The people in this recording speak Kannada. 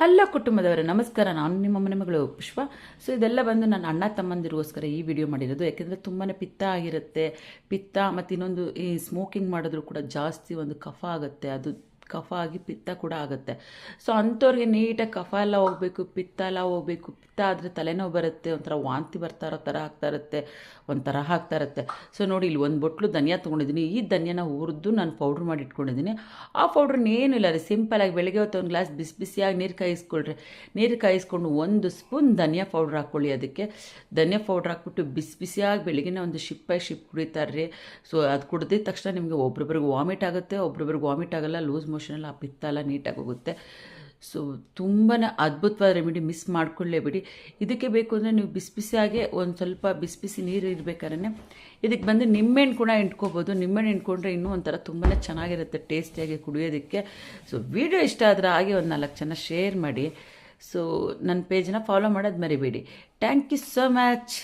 ಹಲೋ ಕುಟುಂಬದವರೇ, ನಮಸ್ಕಾರ. ನಾನು ನಿಮ್ಮ ಮನೆಮಗಳು ಪುಷ್ಪ. ಸೊ ಇದೆಲ್ಲ ಬಂದು ನನ್ನ ಅಣ್ಣ ತಮ್ಮಂದಿರಿಗೋಸ್ಕರ ಈ ವಿಡಿಯೋ ಮಾಡಿರೋದು. ಯಾಕೆಂದರೆ ತುಂಬಾ ಪಿತ್ತ ಆಗಿರುತ್ತೆ. ಪಿತ್ತ ಮತ್ತು ಇನ್ನೊಂದು ಈ ಸ್ಮೋಕಿಂಗ್ ಮಾಡಿದ್ರು ಕೂಡ ಜಾಸ್ತಿ ಒಂದು ಕಫ ಆಗುತ್ತೆ. ಅದು ಕಫ ಆಗಿ ಪಿತ್ತ ಕೂಡ ಆಗುತ್ತೆ. ಸೊ ಅಂಥವ್ರಿಗೆ ನೀಟಾಗಿ ಕಫ ಎಲ್ಲ ಹೋಗಬೇಕು, ಪಿತ್ತ ಎಲ್ಲ ಹೋಗಬೇಕು. ಪಿತ್ತ ಆದರೆ ತಲೆನೋವು ಬರುತ್ತೆ, ಒಂಥರ ವಾಂತಿ ಬರ್ತಾ ಇರೋ ಥರ ಆಗ್ತಾ ಇರುತ್ತೆ, ಒಂಥರ ಆಗ್ತಾ ಇರುತ್ತೆ. ಸೊ ನೋಡಿ, ಇಲ್ಲಿ ಒಂದು ಬೊಟ್ಲು ಧನಿಯಾ ತೊಗೊಂಡಿದ್ದೀನಿ. ಈ ಧನಿಯಾನ ಹುರಿದು ನಾನು ಪೌಡ್ರ್ ಮಾಡಿ ಇಟ್ಕೊಂಡಿದ್ದೀನಿ. ಆ ಪೌಡ್ರನ್ನ ಏನೂ ಇಲ್ಲ ರೀ, ಸಿಂಪಲಾಗಿ ಬೆಳಗ್ಗೆ ಹೊತ್ತು ಒಂದು ಗ್ಲಾಸ್ ಬಿಸಿಯಾಗಿ ನೀರು ಕಾಯಿಸ್ಕೊಳ್ರಿ. ನೀರು ಕಾಯಿಸ್ಕೊಂಡು 1 ಸ್ಪೂನ್ ಧನಿಯಾ ಪೌಡ್ರ್ ಹಾಕ್ಕೊಳ್ಳಿ. ಅದಕ್ಕೆ ಧನಿಯಾ ಪೌಡ್ರ್ ಹಾಕ್ಬಿಟ್ಟು ಬಿಸಿಯಾಗಿ ಬೆಳಗ್ಗೆನೇ ಒಂದು ಶಿಪ್ ಕುಡಿತಾರ್ರಿ. ಸೊ ಅದು ಕುಡಿದಿದ ತಕ್ಷಣ ನಿಮಗೆ ಒಬ್ರೊಬ್ರಿಗೆ ವಾಮಿಟ್ ಆಗುತ್ತೆ, ಒಬ್ರೊಬ್ರಿಗೆ ವಾಮಿಟ್ ಆಗಲ್ಲ, ಲೂಸ್ ಮೋಷನೆಲ್ಲ ಆ ಪಿತ್ತ ಎಲ್ಲ ನೀಟಾಗಿ ಹೋಗುತ್ತೆ. ಸೊ ತುಂಬಾ ಅದ್ಭುತವಾದ ರೆಮಿಡಿ, ಮಿಸ್ ಮಾಡ್ಕೊಳ್ಳೇಬಿಡಿ. ಇದಕ್ಕೆ ಬೇಕು ಅಂದರೆ ನೀವು ಬಿಸಿಯಾಗೆ ಒಂದು ಸ್ವಲ್ಪ ಬಿಸಿ ನೀರು ಇರಬೇಕಾದ್ರೆ ಇದಕ್ಕೆ ಬಂದು ನಿಂಬೆಹಣ್ಣು ಕೂಡ ಇಂಟ್ಕೋಬೋದು. ನಿಂಬೆಹಣ್ಣು ಇಂಟ್ಕೊಂಡ್ರೆ ಇನ್ನೂ ಒಂಥರ ತುಂಬಾ ಚೆನ್ನಾಗಿರುತ್ತೆ ಟೇಸ್ಟಿಯಾಗಿ ಕುಡಿಯೋದಕ್ಕೆ. ಸೊ ವಿಡಿಯೋ ಇಷ್ಟ ಆದರೆ ಹಾಗೆ ಒಂದು 4 ಜನ ಶೇರ್ ಮಾಡಿ. ಸೊ ನನ್ನ ಪೇಜನ್ನ ಫಾಲೋ ಮಾಡೋದು ಮರಿಬೇಡಿ. Thank you so much.